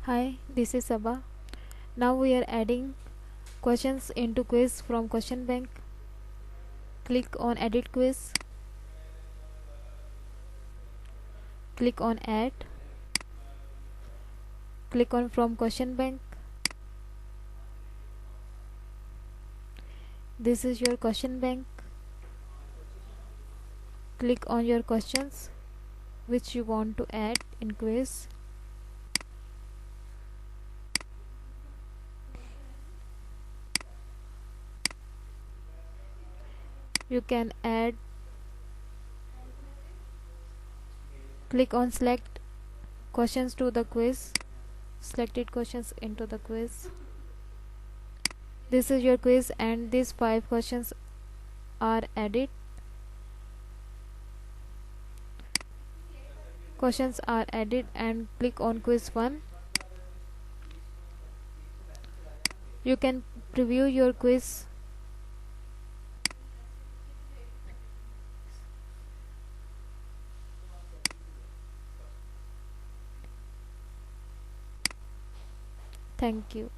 Hi, this is Sabah. Now we are adding questions into quiz from question bank. Click on edit quiz. Click on add. Click on from question bank. This is your question bank. Click on your questions which you want to add in quiz. You can add. Click on select questions to the quiz. Selected questions into the quiz. This is your quiz and these 5 questions are added. Questions are added and click on quiz 1. You can preview your quiz. Thank you.